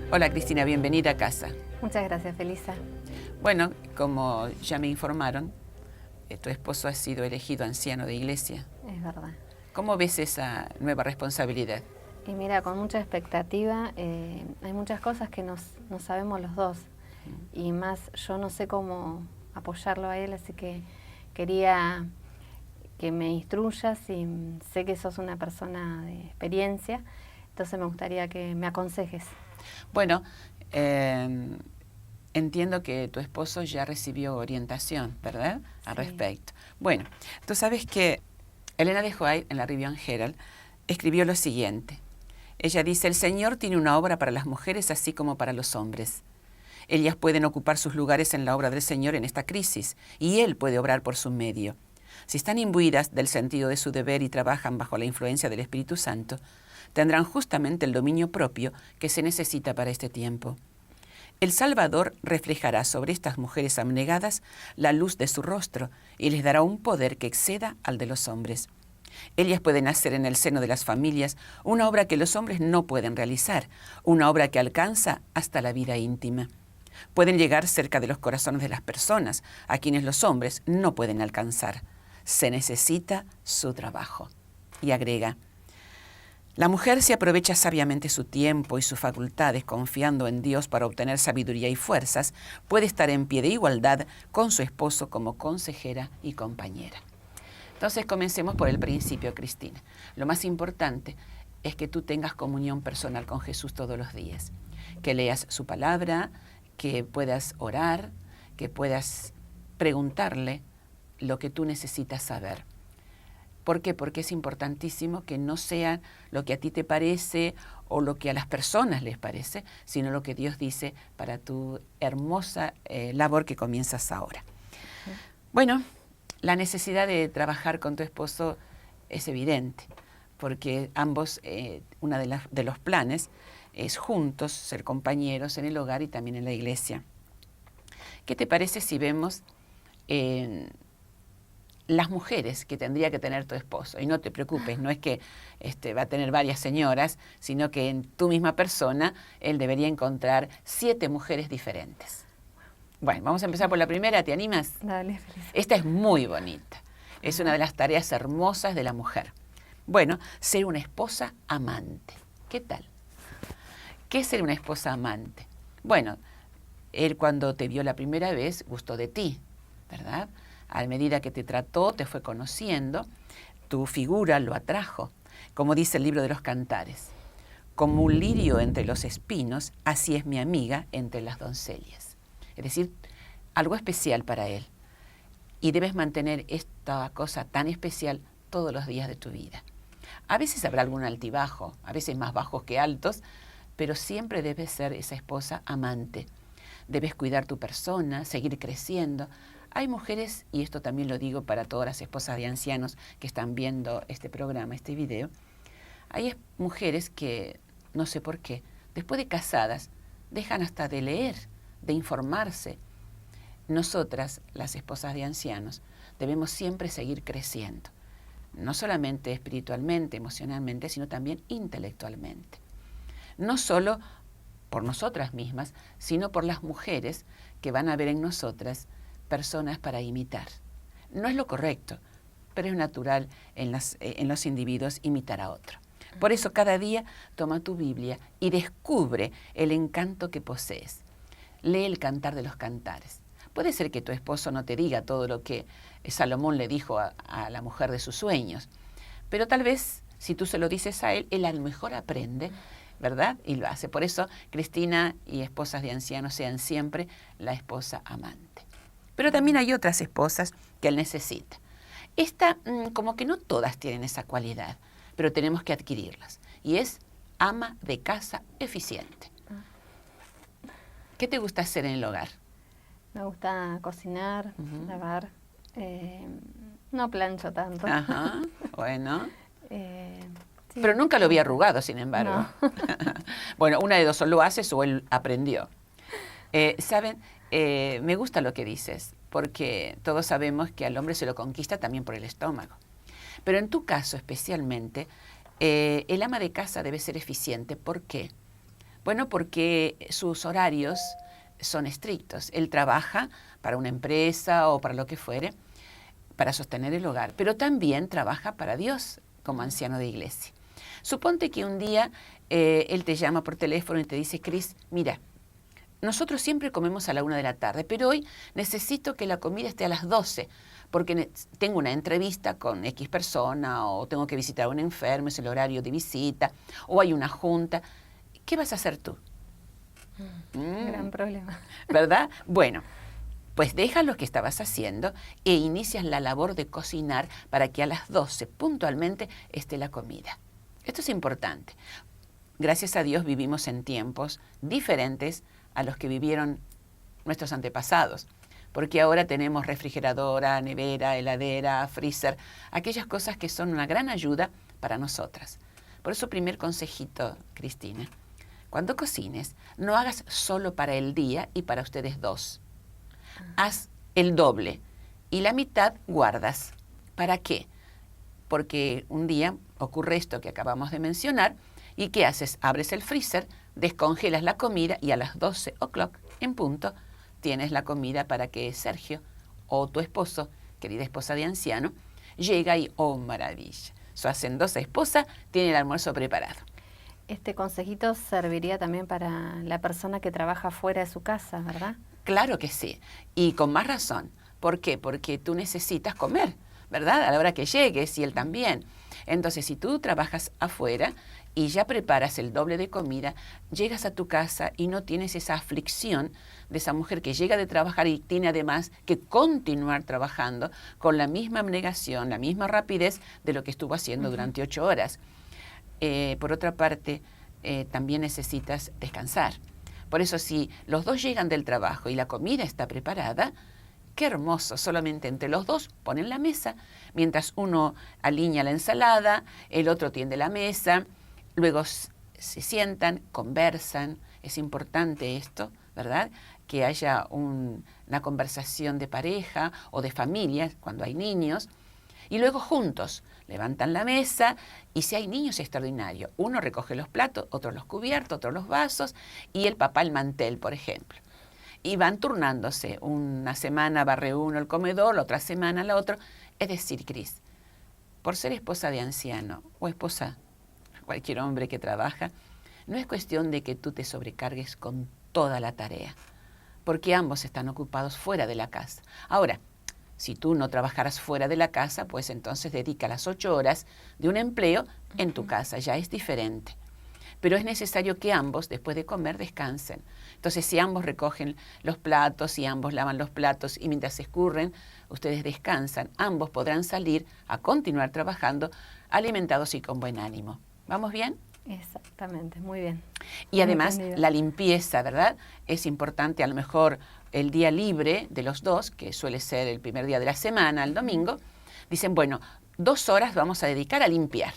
Hola Cristina, bienvenida a casa. Muchas gracias, Felisa. Bueno, como ya me informaron, tu esposo ha sido elegido anciano de iglesia. Es verdad. ¿Cómo ves esa nueva responsabilidad? Y mira, con mucha expectativa, hay muchas cosas que no sabemos los dos. Y más, yo no sé cómo apoyarlo a él, así que quería que me instruyas y sé que sos una persona de experiencia, entonces me gustaría que me aconsejes. Bueno, entiendo que tu esposo ya recibió orientación, ¿verdad? Al respecto. Bueno, tú sabes que Elena de White en la Review and Herald escribió lo siguiente. Ella dice, el Señor tiene una obra para las mujeres así como para los hombres. Ellas pueden ocupar sus lugares en la obra del Señor en esta crisis, y Él puede obrar por su medio. Si están imbuidas del sentido de su deber y trabajan bajo la influencia del Espíritu Santo, tendrán justamente el dominio propio que se necesita para este tiempo. El Salvador reflejará sobre estas mujeres abnegadas la luz de su rostro y les dará un poder que exceda al de los hombres. Ellas pueden hacer en el seno de las familias una obra que los hombres no pueden realizar, una obra que alcanza hasta la vida íntima. Pueden llegar cerca de los corazones de las personas, a quienes los hombres no pueden alcanzar. Se necesita su trabajo. Y agrega, la mujer, si aprovecha sabiamente su tiempo y sus facultades confiando en Dios para obtener sabiduría y fuerzas, puede estar en pie de igualdad con su esposo como consejera y compañera. Entonces comencemos por el principio, Cristina. Lo más importante es que tú tengas comunión personal con Jesús todos los días, que leas su palabra, que puedas orar, que puedas preguntarle lo que tú necesitas saber. ¿Por qué? Porque es importantísimo que no sea lo que a ti te parece o lo que a las personas les parece, sino lo que Dios dice para tu hermosa labor que comienzas ahora. Bueno, la necesidad de trabajar con tu esposo es evidente, porque ambos, uno de los planes es juntos ser compañeros en el hogar y también en la iglesia. ¿Qué te parece si vemos las mujeres que tendría que tener tu esposo? Y no te preocupes, no es que va a tener varias señoras, sino que en tu misma persona él debería encontrar 7 mujeres diferentes. Bueno, vamos a empezar por la primera, ¿te animas? Dale, Felisa. Esta es muy bonita, es una de las tareas hermosas de la mujer. Bueno, ser una esposa amante. ¿Qué tal? ¿Qué es ser una esposa amante? Bueno, él cuando te vio la primera vez gustó de ti, ¿verdad? A medida que te trató, te fue conociendo, tu figura lo atrajo, como dice el libro de los Cantares. Como un lirio entre los espinos, así es mi amiga entre las doncellas. Es decir, algo especial para él. Y debes mantener esta cosa tan especial todos los días de tu vida. A veces habrá algún altibajo, a veces más bajos que altos, pero siempre debes ser esa esposa amante. Debes cuidar tu persona, seguir creciendo. Hay mujeres, y esto también lo digo para todas las esposas de ancianos que están viendo este programa, este video, hay mujeres que, no sé por qué, después de casadas, dejan hasta de leer, de informarse. Nosotras, las esposas de ancianos, debemos siempre seguir creciendo, no solamente espiritualmente, emocionalmente, sino también intelectualmente. No solo por nosotras mismas, sino por las mujeres que van a ver en nosotras personas para imitar. No es lo correcto, pero es natural en los individuos imitar a otro. Por eso cada día toma tu Biblia y descubre el encanto que posees. Lee el Cantar de los Cantares. Puede ser que tu esposo no te diga todo lo que Salomón le dijo a la mujer de sus sueños, pero tal vez si tú se lo dices a él a lo mejor aprende, ¿verdad? Y lo hace. Por eso, Cristina y esposas de ancianos sean siempre la esposa amante. Pero también hay otras esposas que él necesita. Esta, como que no todas tienen esa cualidad, pero tenemos que adquirirlas. Y es ama de casa eficiente. ¿Qué te gusta hacer en el hogar? Me gusta cocinar, lavar. No plancho tanto. Ajá, bueno. Sí. Pero nunca lo vi arrugado, sin embargo. No. Bueno, una de dos, o lo haces o él aprendió. ¿Saben? Me gusta lo que dices, porque todos sabemos que al hombre se lo conquista también por el estómago. Pero en tu caso especialmente, el ama de casa debe ser eficiente. ¿Por qué? Bueno, porque sus horarios son estrictos. Él trabaja para una empresa o para lo que fuere, para sostener el hogar, pero también trabaja para Dios como anciano de iglesia. Suponte que un día él te llama por teléfono y te dice, Cris, mira, nosotros siempre comemos a la 1 de la tarde, pero hoy necesito que la comida esté a las 12, porque tengo una entrevista con X persona, o tengo que visitar a un enfermo, es el horario de visita, o hay una junta. ¿Qué vas a hacer tú? Gran problema. ¿Verdad? Bueno, pues dejas lo que estabas haciendo e inicias la labor de cocinar para que a las 12 puntualmente esté la comida. Esto es importante. Gracias a Dios vivimos en tiempos diferentes a los que vivieron nuestros antepasados, porque ahora tenemos refrigeradora, nevera, heladera, freezer, aquellas cosas que son una gran ayuda para nosotras. Por eso, primer consejito, Cristina, cuando cocines, no hagas solo para el día y para ustedes dos. Haz el doble y la mitad guardas. ¿Para qué? Porque un día ocurre esto que acabamos de mencionar, ¿y qué haces? Abres el freezer, descongelas la comida y a las 12 o'clock en punto tienes la comida para que Sergio o tu esposo, querida esposa de anciano, llega y, oh maravilla, su hacendosa esposa tiene el almuerzo preparado. Este consejito serviría también para la persona que trabaja fuera de su casa, ¿verdad? Claro que sí, y con más razón. ¿Por qué? Porque tú necesitas comer, ¿verdad? A la hora que llegues y él también. Entonces, si tú trabajas afuera y ya preparas el doble de comida, llegas a tu casa y no tienes esa aflicción de esa mujer que llega de trabajar y tiene además que continuar trabajando con la misma abnegación, la misma rapidez de lo que estuvo haciendo durante 8 horas. Por otra parte, también necesitas descansar. Por eso, si los dos llegan del trabajo y la comida está preparada, qué hermoso, solamente entre los dos ponen la mesa, mientras uno alinea la ensalada, el otro tiende la mesa, luego se sientan, conversan. Es importante esto, ¿verdad? Que haya una conversación de pareja o de familia cuando hay niños, y luego juntos levantan la mesa, y si hay niños, extraordinario. Uno recoge los platos, otro los cubiertos, otro los vasos, y el papá el mantel, por ejemplo. Y van turnándose. Una semana barre uno el comedor, la otra semana la otra. Es decir, Cris, por ser esposa de anciano o esposa de cualquier hombre que trabaja, no es cuestión de que tú te sobrecargues con toda la tarea, porque ambos están ocupados fuera de la casa. Ahora, si tú no trabajaras fuera de la casa, pues entonces dedica las 8 horas de un empleo en tu casa, ya es diferente. Pero es necesario que ambos, después de comer, descansen. Entonces, si ambos recogen los platos, si ambos lavan los platos y mientras se escurren, ustedes descansan, ambos podrán salir a continuar trabajando alimentados y con buen ánimo. ¿Vamos bien? Exactamente, muy bien. Y además, la limpieza, ¿verdad? Es importante, a lo mejor el día libre de los dos, que suele ser el primer día de la semana, el domingo, dicen, bueno, 2 horas vamos a dedicar a limpiar.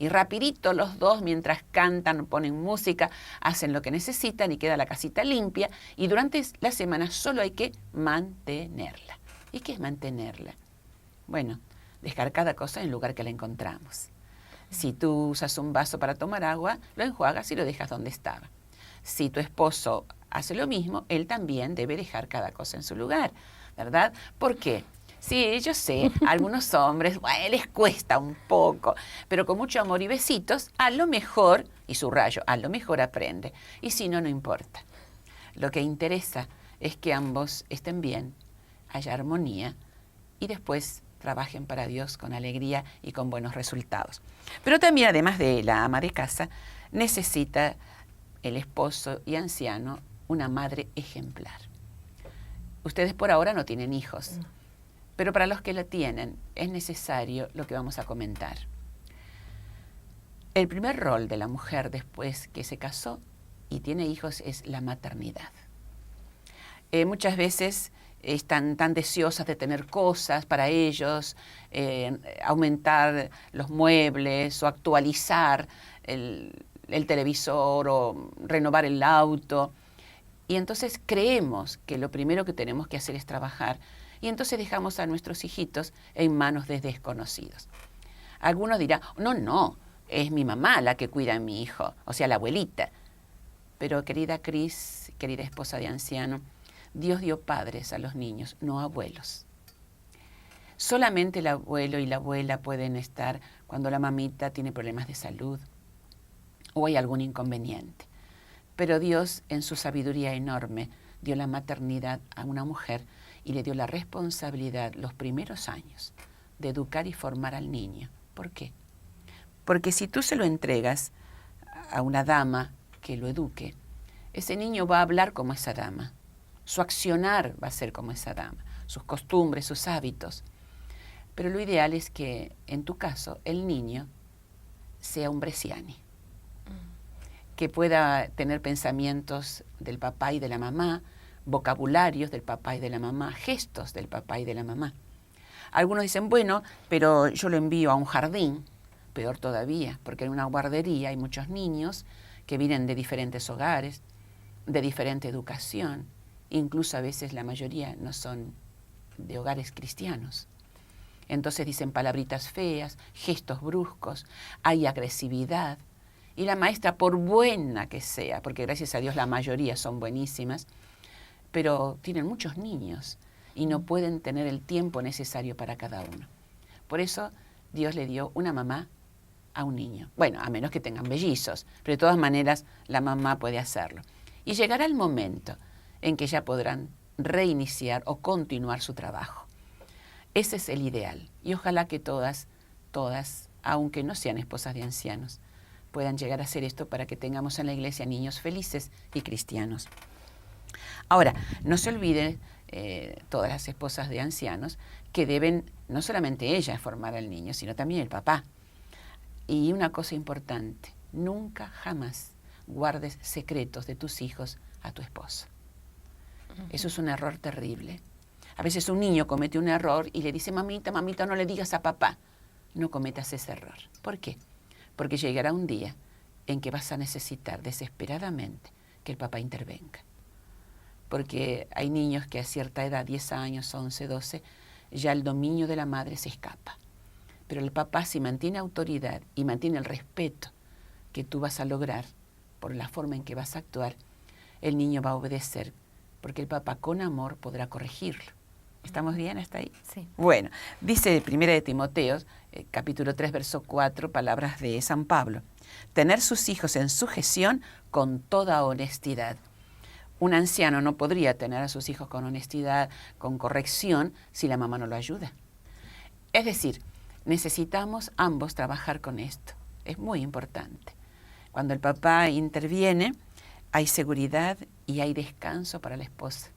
Y rapidito los dos, mientras cantan, ponen música, hacen lo que necesitan y queda la casita limpia. Y durante la semana solo hay que mantenerla. ¿Y qué es mantenerla? Bueno, dejar cada cosa en el lugar que la encontramos. Si tú usas un vaso para tomar agua, lo enjuagas y lo dejas donde estaba. Si tu esposo hace lo mismo, él también debe dejar cada cosa en su lugar, ¿verdad? ¿Por qué? Sí, yo sé, a algunos hombres, bueno, les cuesta un poco, pero con mucho amor y besitos, a lo mejor, y subrayo, a lo mejor aprende. Y si no, no importa. Lo que interesa es que ambos estén bien, haya armonía y después trabajen para Dios con alegría y con buenos resultados. Pero también, además de la ama de casa, necesita el esposo y anciano una madre ejemplar. Ustedes por ahora no tienen hijos, pero para los que la tienen es necesario lo que vamos a comentar. El primer rol de la mujer después que se casó y tiene hijos es la maternidad. Muchas veces están tan deseosas de tener cosas para ellos, aumentar los muebles o actualizar el televisor o renovar el auto. Y entonces creemos que lo primero que tenemos que hacer es trabajar. Y entonces dejamos a nuestros hijitos en manos de desconocidos. Algunos dirán, no, es mi mamá la que cuida a mi hijo, o sea, la abuelita. Pero querida Cris, querida esposa de anciano, Dios dio padres a los niños, no abuelos. Solamente el abuelo y la abuela pueden estar cuando la mamita tiene problemas de salud o hay algún inconveniente. Pero Dios, en su sabiduría enorme, dio la maternidad a una mujer y le dio la responsabilidad los primeros años de educar y formar al niño. ¿Por qué? Porque si tú se lo entregas a una dama que lo eduque, ese niño va a hablar como esa dama, su accionar va a ser como esa dama, sus costumbres, sus hábitos. Pero lo ideal es que, en tu caso, el niño sea un Bresciani, que pueda tener pensamientos del papá y de la mamá, vocabularios del papá y de la mamá, gestos del papá y de la mamá. Algunos dicen, bueno, pero yo lo envío a un jardín, peor todavía, porque en una guardería hay muchos niños que vienen de diferentes hogares, de diferente educación, incluso a veces la mayoría no son de hogares cristianos. Entonces dicen palabritas feas, gestos bruscos, hay agresividad. Y la maestra, por buena que sea, porque gracias a Dios la mayoría son buenísimas, pero tienen muchos niños y no pueden tener el tiempo necesario para cada uno. Por eso Dios le dio una mamá a un niño. Bueno, a menos que tengan mellizos, pero de todas maneras la mamá puede hacerlo. Y llegará el momento en que ya podrán reiniciar o continuar su trabajo. Ese es el ideal. Y ojalá que todas, aunque no sean esposas de ancianos, puedan llegar a hacer esto para que tengamos en la iglesia niños felices y cristianos. Ahora, no se olviden todas las esposas de ancianos que deben, no solamente ellas formar al niño, sino también el papá. Y una cosa importante, nunca jamás guardes secretos de tus hijos a tu esposo. Eso es un error terrible. A veces un niño comete un error y le dice, mamita, mamita, no le digas a papá. No cometas ese error. ¿Por qué? Porque llegará un día en que vas a necesitar desesperadamente que el papá intervenga. Porque hay niños que a cierta edad, 10 años, 11, 12, ya el dominio de la madre se escapa. Pero el papá, si mantiene autoridad y mantiene el respeto que tú vas a lograr por la forma en que vas a actuar, el niño va a obedecer, porque el papá con amor podrá corregirlo. ¿Estamos bien hasta ahí? Sí. Bueno, dice 1 de Timoteo, capítulo 3, verso 4, palabras de San Pablo. Tener sus hijos en sujeción con toda honestidad. Un anciano no podría tener a sus hijos con honestidad, con corrección, si la mamá no lo ayuda. Es decir, necesitamos ambos trabajar con esto. Es muy importante. Cuando el papá interviene, hay seguridad y hay descanso para la esposa.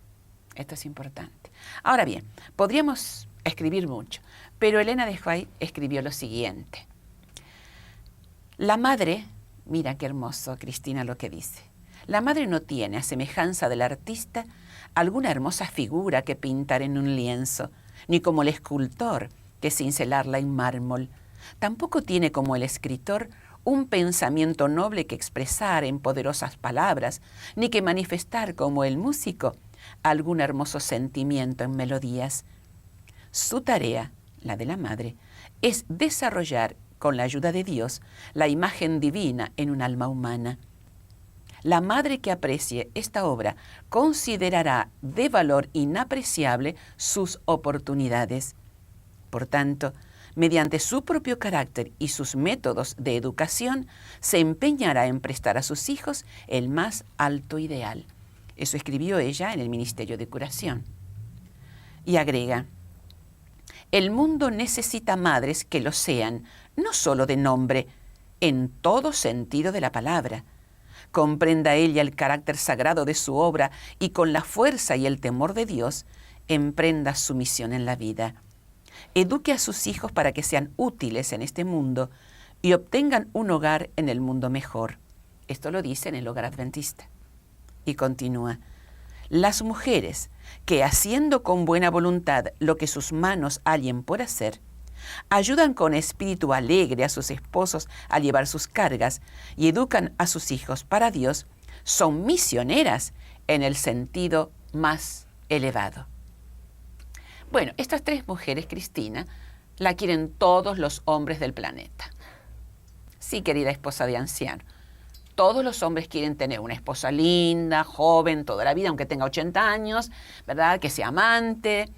Esto es importante. Ahora bien, podríamos escribir mucho, pero Elena de White escribió lo siguiente. La madre, mira qué hermoso, Cristina, lo que dice. La madre no tiene, a semejanza del artista, alguna hermosa figura que pintar en un lienzo, ni como el escultor que cincelarla en mármol. Tampoco tiene como el escritor un pensamiento noble que expresar en poderosas palabras, ni que manifestar como el músico algún hermoso sentimiento en melodías. Su tarea, la de la madre, es desarrollar, con la ayuda de Dios, la imagen divina en un alma humana. La madre que aprecie esta obra considerará de valor inapreciable sus oportunidades. Por tanto, mediante su propio carácter y sus métodos de educación, se empeñará en prestar a sus hijos el más alto ideal. Eso escribió ella en el Ministerio de Curación. Y agrega, el mundo necesita madres que lo sean, no solo de nombre, en todo sentido de la palabra. Comprenda ella el carácter sagrado de su obra y con la fuerza y el temor de Dios, emprenda su misión en la vida. Eduque a sus hijos para que sean útiles en este mundo y obtengan un hogar en el mundo mejor. Esto lo dice en el Hogar Adventista. Y continúa, las mujeres que haciendo con buena voluntad lo que sus manos hallen por hacer, ayudan con espíritu alegre a sus esposos a llevar sus cargas y educan a sus hijos para Dios, son misioneras en el sentido más elevado. Bueno, estas tres mujeres, Cristina, la quieren todos los hombres del planeta. Sí, querida esposa de anciano, Todos los hombres quieren tener una esposa linda, joven, toda la vida, aunque tenga 80 años, ¿verdad? Que sea amante,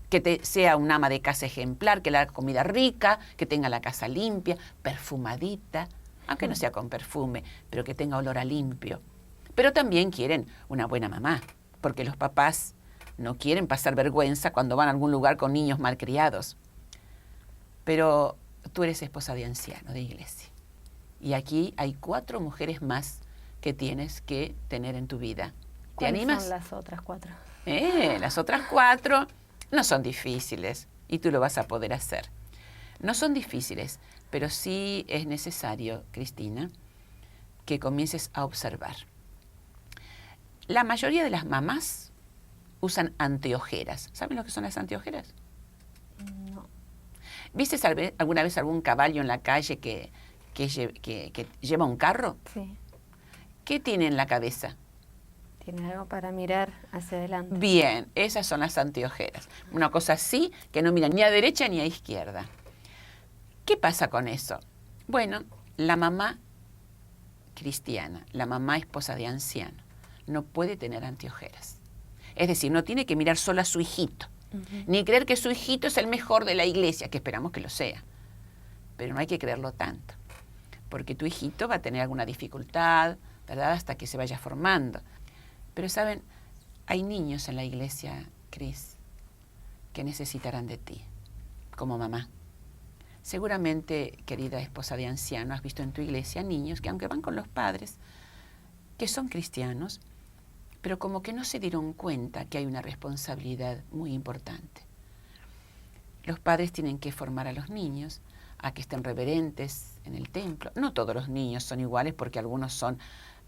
que sea una ama de casa ejemplar, que le haga comida rica, que tenga la casa limpia, perfumadita, aunque no sea con perfume, pero que tenga olor a limpio. Pero también quieren una buena mamá, porque los papás no quieren pasar vergüenza cuando van a algún lugar con niños malcriados. Pero tú eres esposa de anciano, de iglesia. Y aquí hay 4 mujeres más que tienes que tener en tu vida. ¿Te animas? ¿Cuáles son las otras 4? Las otras 4 no son difíciles y tú lo vas a poder hacer. No son difíciles, pero sí es necesario, Cristina, que comiences a observar. La mayoría de las mamás usan anteojeras. ¿Saben lo que son las anteojeras? No. ¿Viste alguna vez algún caballo en la calle que lleva un carro? Sí. ¿Qué tiene en la cabeza? Tiene algo para mirar hacia adelante. Bien, esas son las anteojeras. Una cosa así que no mira ni a derecha ni a izquierda. ¿Qué pasa con eso? Bueno, la mamá cristiana, la mamá esposa de anciano, no puede tener anteojeras. Es decir, no tiene que mirar solo a su hijito, ni creer que su hijito es el mejor de la iglesia, que esperamos que lo sea. Pero no hay que creerlo tanto, porque tu hijito va a tener alguna dificultad, ¿verdad?, hasta que se vaya formando. Pero, ¿saben? Hay niños en la iglesia, Cris, que necesitarán de ti, como mamá. Seguramente, querida esposa de anciano, has visto en tu iglesia niños que, aunque van con los padres, que son cristianos, pero como que no se dieron cuenta que hay una responsabilidad muy importante. Los padres tienen que formar a los niños a que estén reverentes en el templo. No todos los niños son iguales, porque algunos son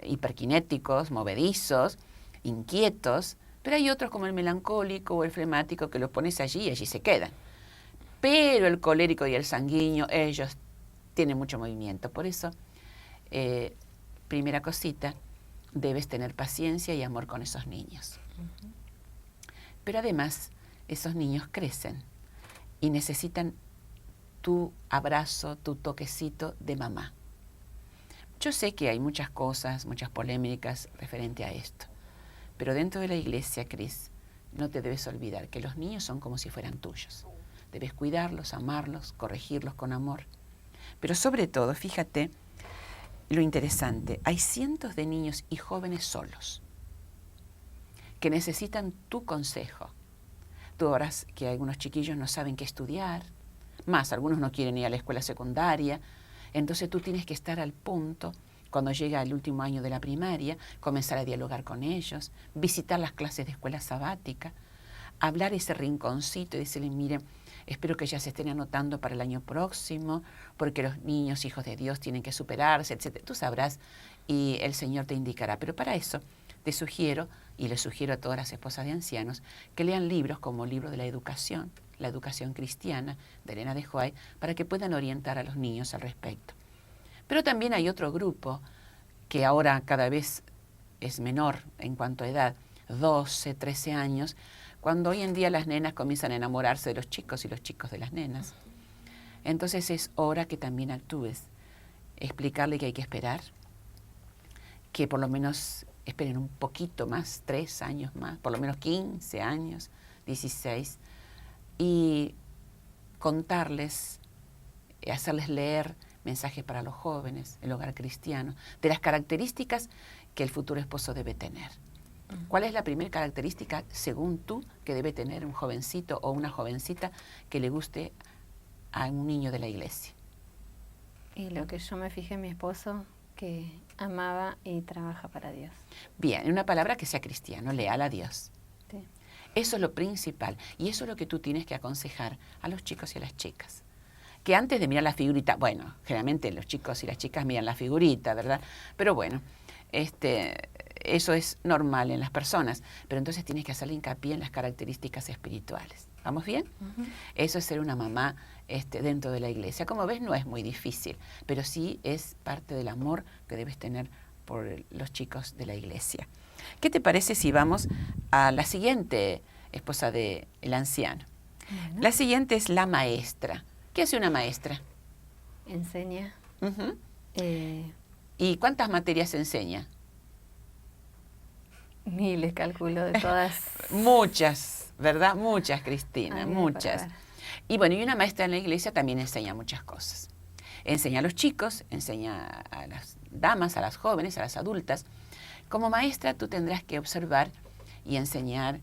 hiperkinéticos, movedizos, inquietos, pero hay otros como el melancólico o el flemático que los pones allí y allí se quedan. Pero el colérico y el sanguíneo, ellos tienen mucho movimiento. Por eso, primera cosita, debes tener paciencia y amor con esos niños. Pero además, esos niños crecen y necesitan tu abrazo, tu toquecito de mamá. Yo sé que hay muchas cosas, muchas polémicas referente a esto, pero dentro de la iglesia, Cris, no te debes olvidar que los niños son como si fueran tuyos. Debes cuidarlos, amarlos, corregirlos con amor. Pero sobre todo, fíjate lo interesante, hay cientos de niños y jóvenes solos que necesitan tu consejo. Tú verás que algunos chiquillos no saben qué estudiar, más algunos no quieren ir a la escuela secundaria, entonces tú tienes que estar al punto, cuando llega el último año de la primaria, comenzar a dialogar con ellos, visitar las clases de escuela sabática, hablar ese rinconcito y decirle, miren, espero que ya se estén anotando para el año próximo, porque los niños, hijos de Dios, tienen que superarse, etc. Tú sabrás y el Señor te indicará. Pero para eso te sugiero, y le sugiero a todas las esposas de ancianos, que lean libros como el libro de la educación cristiana, de Elena de White, para que puedan orientar a los niños al respecto. Pero también hay otro grupo que ahora cada vez es menor en cuanto a edad, 12, 13 años, cuando hoy en día las nenas comienzan a enamorarse de los chicos y los chicos de las nenas. Entonces es hora que también actúes. Explicarle que hay que esperar, que por lo menos esperen un poquito más, 3 años más, por lo menos 15 años, 16, y contarles, hacerles leer mensajes para los jóvenes, el hogar cristiano, de las características que el futuro esposo debe tener. ¿Cuál es la primera característica, según tú, que debe tener un jovencito o una jovencita que le guste a un niño de la iglesia? Y lo que yo me fijé en mi esposo, que amaba y trabaja para Dios. Bien, en una palabra que sea cristiano, leal a Dios. Sí. Eso es lo principal y eso es lo que tú tienes que aconsejar a los chicos y a las chicas. Que antes de mirar la figurita, bueno, generalmente los chicos y las chicas miran la figurita, ¿verdad? Pero bueno, eso es normal en las personas, pero entonces tienes que hacerle hincapié en las características espirituales. ¿Vamos bien? Eso es ser una mamá dentro de la iglesia. Como ves, no es muy difícil, pero sí es parte del amor que debes tener por los chicos de la iglesia. ¿Qué te parece si vamos a la siguiente esposa del anciano? Bueno. La siguiente es la maestra. ¿Qué hace una maestra? Enseña. ¿Y cuántas materias se enseña? Ni les calculo de todas. Muchas, ¿verdad? Muchas, Cristina, Ay, muchas. para ver. Y bueno, y una maestra en la iglesia también enseña muchas cosas. Enseña a los chicos, enseña a las damas, a las jóvenes, a las adultas. Como maestra tú tendrás que observar y enseñar,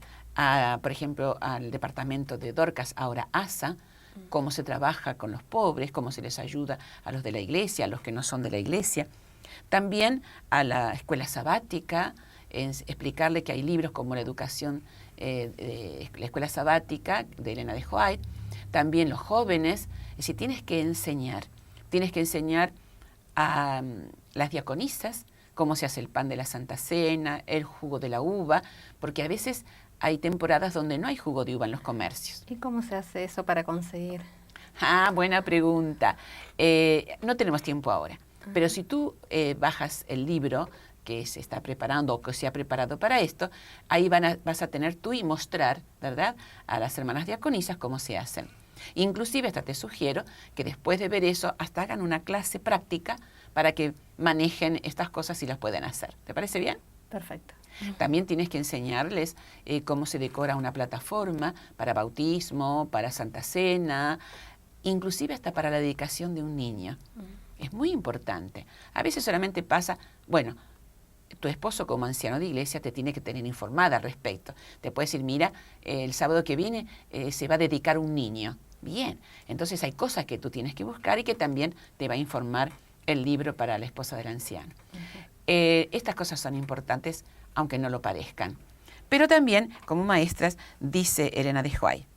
por ejemplo, al departamento de Dorcas, ahora ASA, cómo se trabaja con los pobres, cómo se les ayuda a los de la iglesia, a los que no son de la iglesia. También a la escuela sabática, explicarle que hay libros como La educación, la escuela sabática de Elena de White. También los jóvenes, es decir, tienes que enseñar a las diaconisas cómo se hace el pan de la Santa Cena, el jugo de la uva, porque a veces hay temporadas donde no hay jugo de uva en los comercios. ¿Y cómo se hace eso para conseguir? Ah, buena pregunta. No tenemos tiempo ahora, pero si tú bajas el libro que se está preparando o que se ha preparado para esto, ahí vas a tener tú y mostrar, ¿verdad?, a las hermanas diaconisas cómo se hacen. Inclusive hasta te sugiero que después de ver eso, hasta hagan una clase práctica para que manejen estas cosas y las puedan hacer. ¿Te parece bien? Perfecto. También tienes que enseñarles cómo se decora una plataforma para bautismo, para Santa Cena, inclusive hasta para la dedicación de un niño. Es muy importante. A veces solamente pasa, bueno, tu esposo como anciano de iglesia te tiene que tener informada al respecto. Te puede decir, mira, el sábado que viene se va a dedicar un niño. Bien, entonces hay cosas que tú tienes que buscar y que también te va a informar el libro para la esposa del anciano. Estas cosas son importantes, aunque no lo parezcan. Pero también, como maestras, dice Elena de White,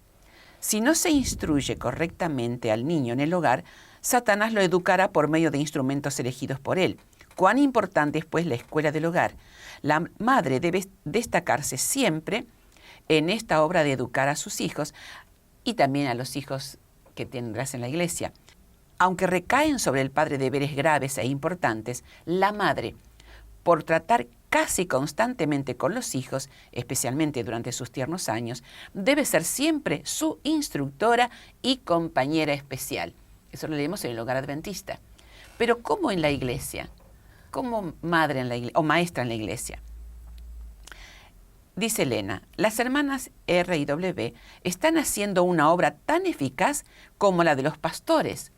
si no se instruye correctamente al niño en el hogar, Satanás lo educará por medio de instrumentos elegidos por él. Cuán importante es, pues, la escuela del hogar. La madre debe destacarse siempre en esta obra de educar a sus hijos y también a los hijos que tendrás en la iglesia. Aunque recaen sobre el padre deberes graves e importantes, la madre, por tratar casi constantemente con los hijos, especialmente durante sus tiernos años, debe ser siempre su instructora y compañera especial. Eso lo leemos en el hogar adventista. Pero ¿cómo en la iglesia? Como madre en la iglesia, o maestra en la iglesia. Dice Elena, las hermanas R y W están haciendo una obra tan eficaz como la de los pastores.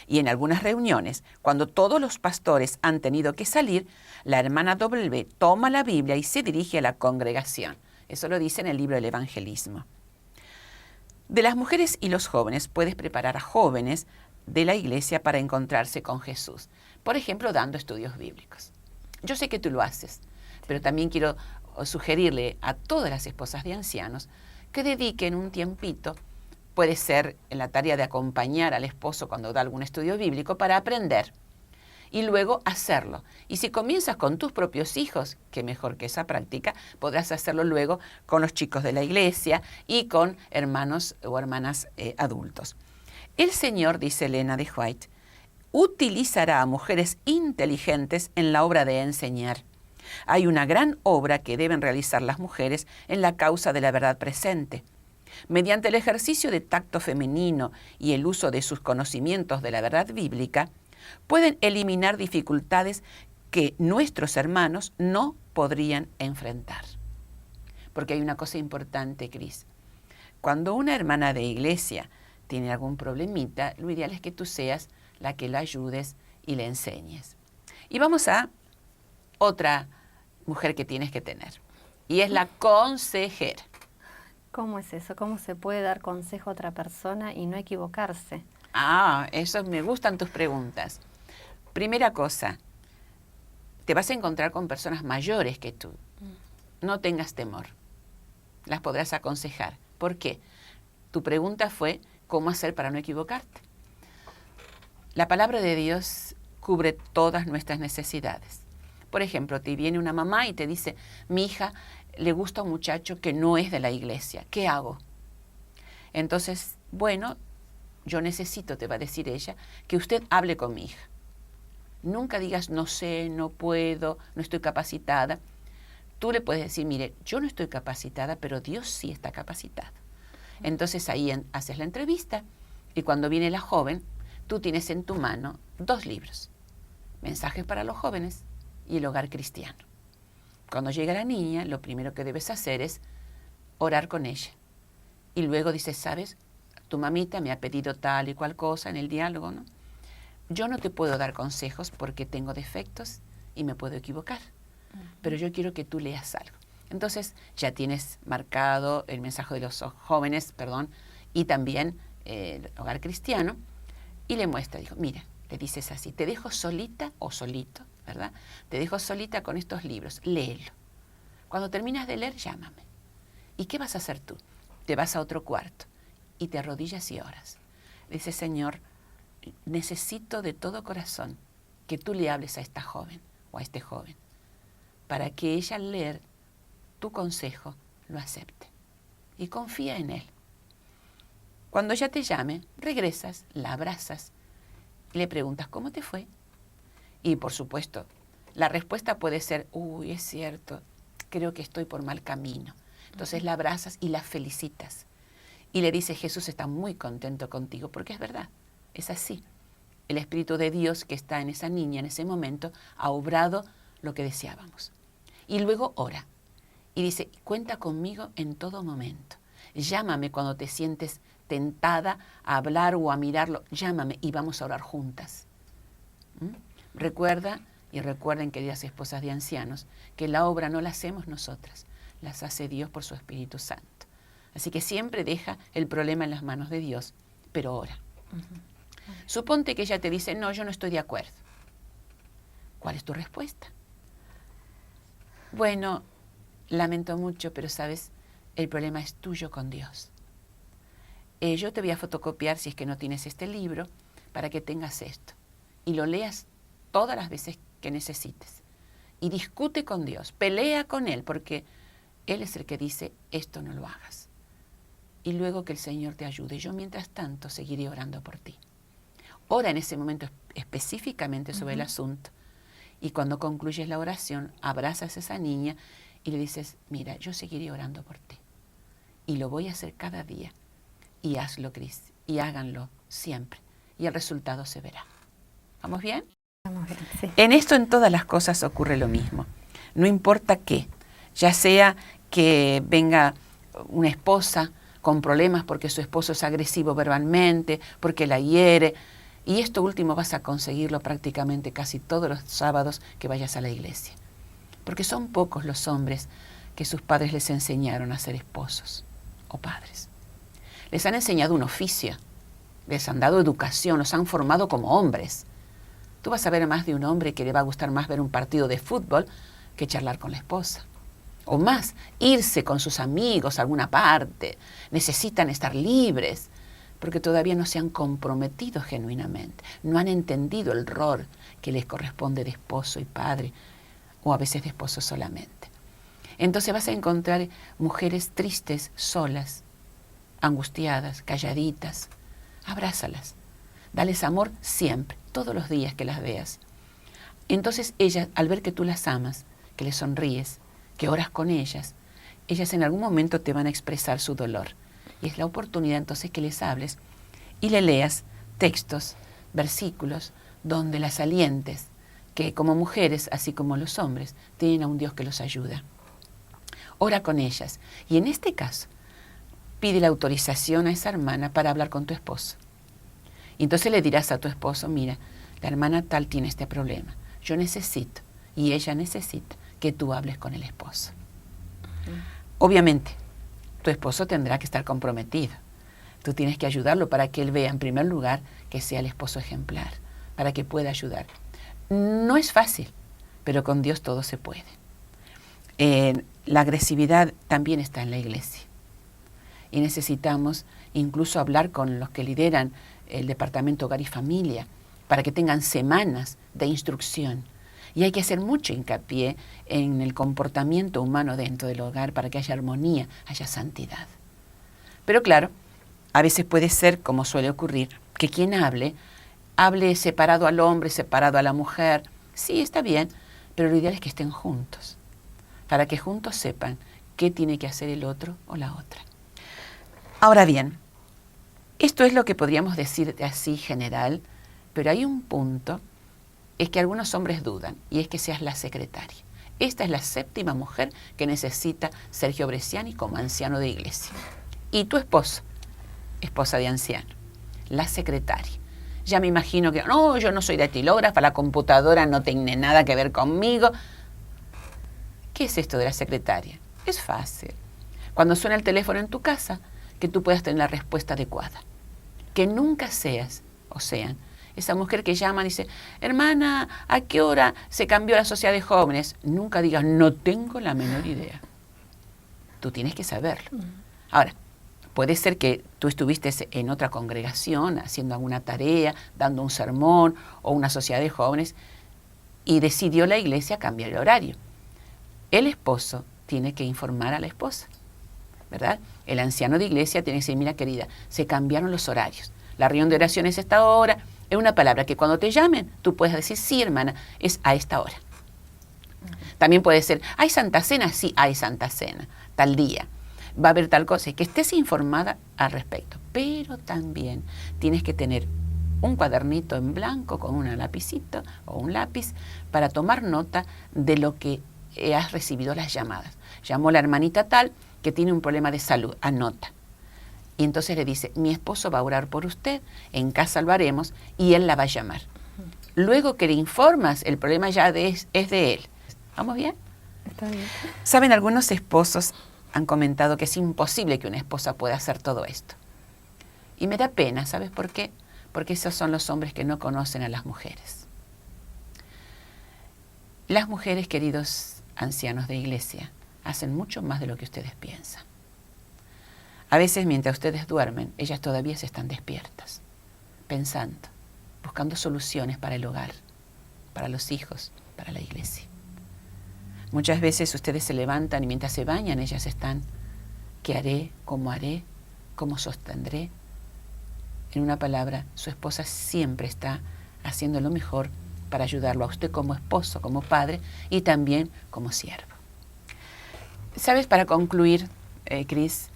Y en algunas reuniones, cuando todos los pastores han tenido que salir, la hermana W toma la Biblia y se dirige a la congregación. Eso lo dice en el libro del Evangelismo. De las mujeres y los jóvenes puedes preparar a jóvenes de la iglesia para encontrarse con Jesús. Por ejemplo, dando estudios bíblicos. Yo sé que tú lo haces, pero también quiero sugerirle a todas las esposas de ancianos que dediquen un tiempito, puede ser en la tarea de acompañar al esposo cuando da algún estudio bíblico, para aprender y luego hacerlo. Y si comienzas con tus propios hijos, qué mejor que esa práctica, podrás hacerlo luego con los chicos de la iglesia y con hermanos o hermanas adultos. El Señor, dice Elena de White, utilizará a mujeres inteligentes en la obra de enseñar. Hay una gran obra que deben realizar las mujeres en la causa de la verdad presente. Mediante el ejercicio de tacto femenino y el uso de sus conocimientos de la verdad bíblica, pueden eliminar dificultades que nuestros hermanos no podrían enfrentar. Porque hay una cosa importante, Cris. Cuando una hermana de iglesia tiene algún problemita, lo ideal es que tú seas la que la ayudes y le enseñes. Y vamos a otra mujer que tienes que tener, y es la consejera. ¿Cómo es eso? ¿Cómo se puede dar consejo a otra persona y no equivocarse? Eso me gustan tus preguntas. Primera cosa, te vas a encontrar con personas mayores que tú. No tengas temor. Las podrás aconsejar. ¿Por qué? Tu pregunta fue, ¿cómo hacer para no equivocarte? La palabra de Dios cubre todas nuestras necesidades. Por ejemplo, te viene una mamá y te dice, mi hija le gusta un muchacho que no es de la iglesia. ¿Qué hago? Entonces, bueno, yo necesito, te va a decir ella, que usted hable con mi hija. Nunca digas, no sé, no puedo, no estoy capacitada. Tú le puedes decir, mire, yo no estoy capacitada, pero Dios sí está capacitado. Entonces ahí haces la entrevista y cuando viene la joven, tú tienes en tu mano 2 libros. mensajes para los jóvenes y el hogar cristiano. Cuando llega la niña, lo primero que debes hacer es orar con ella. Y luego dices, ¿sabes? Tu mamita me ha pedido tal y cual cosa en el diálogo, ¿no? Yo no te puedo dar consejos porque tengo defectos y me puedo equivocar, pero yo quiero que tú leas algo. Entonces ya tienes marcado el mensaje de los jóvenes, y también el hogar cristiano, y le muestra, dijo, mira, le dices así, te dejo solita o solito, ¿verdad? Te dejo solita con estos libros, léelo. Cuando terminas de leer, llámame. ¿Y qué vas a hacer tú? Te vas a otro cuarto y te arrodillas y oras. Dice, Señor, necesito de todo corazón que tú le hables a esta joven o a este joven, para que ella al leer tu consejo lo acepte y confía en él. Cuando ella te llame, regresas, la abrazas y le preguntas, ¿cómo te fue? Y por supuesto, la respuesta puede ser, uy, es cierto, creo que estoy por mal camino. Entonces la abrazas y la felicitas. Y le dices, Jesús está muy contento contigo, porque es verdad, es así. El Espíritu de Dios que está en esa niña en ese momento ha obrado lo que deseábamos. Y luego ora y dice, cuenta conmigo en todo momento. Llámame cuando te sientes tentada a hablar o a mirarlo, llámame y vamos a orar juntas. Recuerda, y recuerden, queridas esposas de ancianos, que la obra no la hacemos nosotras, las hace Dios por su Espíritu Santo. Así que siempre deja el problema en las manos de Dios, pero ora. Suponte que ella te dice, no, yo no estoy de acuerdo. ¿Cuál es tu respuesta? Bueno, lamento mucho, pero sabes, el problema es tuyo con Dios. Yo te voy a fotocopiar, si es que no tienes este libro, para que tengas esto. Y lo leas todas las veces que necesites. Y discute con Dios, pelea con Él, porque Él es el que dice, esto no lo hagas. Y luego que el Señor te ayude. Yo, mientras tanto, seguiré orando por ti. Ora en ese momento específicamente sobre el asunto. Y cuando concluyes la oración, abrazas a esa niña y le dices, mira, yo seguiré orando por ti. Y lo voy a hacer cada día. Y hazlo, Cris. Y háganlo siempre. Y el resultado se verá. ¿Vamos bien? Vamos bien, sí. En esto, en todas las cosas ocurre lo mismo. No importa qué. Ya sea que venga una esposa con problemas porque su esposo es agresivo verbalmente, porque la hiere. Y esto último vas a conseguirlo prácticamente casi todos los sábados que vayas a la iglesia. Porque son pocos los hombres que sus padres les enseñaron a ser esposos o padres. Les han enseñado un oficio, les han dado educación, los han formado como hombres. Tú vas a ver más de un hombre que le va a gustar más ver un partido de fútbol que charlar con la esposa. O más, irse con sus amigos a alguna parte. Necesitan estar libres, porque todavía no se han comprometido genuinamente. No han entendido el rol que les corresponde de esposo y padre, o a veces de esposo solamente. Entonces vas a encontrar mujeres tristes, solas, angustiadas, calladitas. Abrázalas. Dales amor siempre, todos los días que las veas. Entonces ellas, al ver que tú las amas, que les sonríes, que oras con ellas en algún momento te van a expresar su dolor. Y es la oportunidad entonces que les hables y le leas textos, versículos, donde las alientes, que como mujeres, así como los hombres, tienen a un Dios que los ayuda. Ora con ellas. Y en este caso, pide la autorización a esa hermana para hablar con tu esposo. Y entonces le dirás a tu esposo, mira, la hermana tal tiene este problema. Yo necesito, y ella necesita, que tú hables con el esposo. Obviamente, tu esposo tendrá que estar comprometido. Tú tienes que ayudarlo para que él vea, en primer lugar, que sea el esposo ejemplar, para que pueda ayudar. No es fácil, pero con Dios todo se puede. La agresividad también está en la iglesia. Y necesitamos incluso hablar con los que lideran el Departamento Hogar y Familia para que tengan semanas de instrucción. Y hay que hacer mucho hincapié en el comportamiento humano dentro del hogar para que haya armonía, haya santidad. Pero claro, a veces puede ser, como suele ocurrir, que quien hable separado al hombre, separado a la mujer. Sí, está bien, pero lo ideal es que estén juntos, para que juntos sepan qué tiene que hacer el otro o la otra. Ahora bien, esto es lo que podríamos decir así general, pero hay un punto es que algunos hombres dudan, y es que seas la secretaria. Esta es la 7ª mujer que necesita Sergio Bresciani como anciano de iglesia. Y tu esposo, esposa de anciano, la secretaria. Ya me imagino que, no, yo no soy datilógrafa, la computadora no tiene nada que ver conmigo. ¿Qué es esto de la secretaria? Es fácil. Cuando suena el teléfono en tu casa, que tú puedas tener la respuesta adecuada. Que nunca seas, o sean, esa mujer que llama y dice, hermana, ¿a qué hora se cambió la sociedad de jóvenes? Nunca digas, no tengo la menor idea. Tú tienes que saberlo. Ahora, puede ser que tú estuviste en otra congregación haciendo alguna tarea, dando un sermón o una sociedad de jóvenes y decidió la iglesia cambiar el horario. El esposo tiene que informar a la esposa, ¿verdad? El anciano de iglesia tiene que decir, mira querida, se cambiaron los horarios. La reunión de oración es esta hora. Es una palabra que cuando te llamen tú puedes decir, sí hermana, es a esta hora. También puede ser, ¿hay Santa Cena? Sí, hay Santa Cena, tal día. Va a haber tal cosa, y que estés informada al respecto. Pero también tienes que tener un cuadernito en blanco con un lapicito o un lápiz para tomar nota de lo que has recibido las llamadas. Llamó la hermanita tal que tiene un problema de salud, anota. Y entonces le dice, mi esposo va a orar por usted, en casa lo haremos y él la va a llamar. Luego que le informas, el problema ya es de él. ¿Vamos bien? Está bien. Saben, algunos esposos han comentado que es imposible que una esposa pueda hacer todo esto. Y me da pena, ¿sabes por qué? Porque esos son los hombres que no conocen a las mujeres. Las mujeres, queridos ancianos de iglesia, hacen mucho más de lo que ustedes piensan. A veces, mientras ustedes duermen, ellas todavía se están despiertas, pensando, buscando soluciones para el hogar, para los hijos, para la iglesia. Muchas veces ustedes se levantan y mientras se bañan, ellas están, ¿qué haré? ¿Cómo sostendré? En una palabra, su esposa siempre está haciendo lo mejor para ayudarlo a usted como esposo, como padre y también como siervo. ¿Sabes? Para concluir, Cris,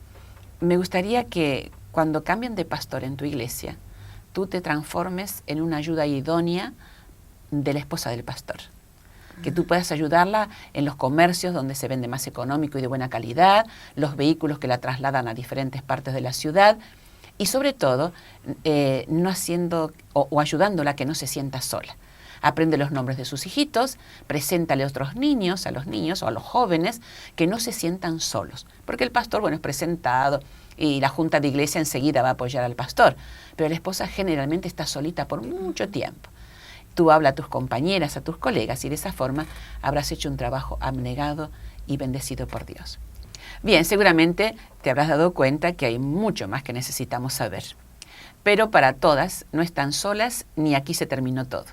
me gustaría que cuando cambien de pastor en tu iglesia, tú te transformes en una ayuda idónea de la esposa del pastor. Que tú puedas ayudarla en los comercios donde se vende más económico y de buena calidad, los vehículos que la trasladan a diferentes partes de la ciudad y sobre todo no haciendo o ayudándola a que no se sienta sola. Aprende los nombres de sus hijitos, preséntale a otros niños, a los niños o a los jóvenes que no se sientan solos. Porque el pastor, bueno, es presentado y la junta de iglesia enseguida va a apoyar al pastor. Pero la esposa generalmente está solita por mucho tiempo. Tú habla a tus compañeras, a tus colegas y de esa forma habrás hecho un trabajo abnegado y bendecido por Dios. Bien, seguramente te habrás dado cuenta que hay mucho más que necesitamos saber. Pero para todas no están solas ni aquí se terminó todo.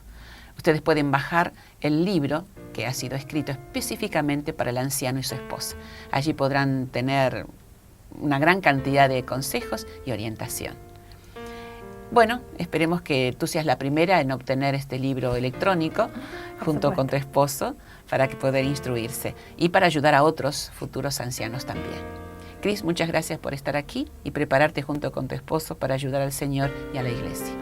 Ustedes pueden bajar el libro que ha sido escrito específicamente para el anciano y su esposa. Allí podrán tener una gran cantidad de consejos y orientación. Bueno, esperemos que tú seas la primera en obtener este libro electrónico junto con tu esposo para que poder instruirse y para ayudar a otros futuros ancianos también. Cris, muchas gracias por estar aquí y prepararte junto con tu esposo para ayudar al Señor y a la iglesia.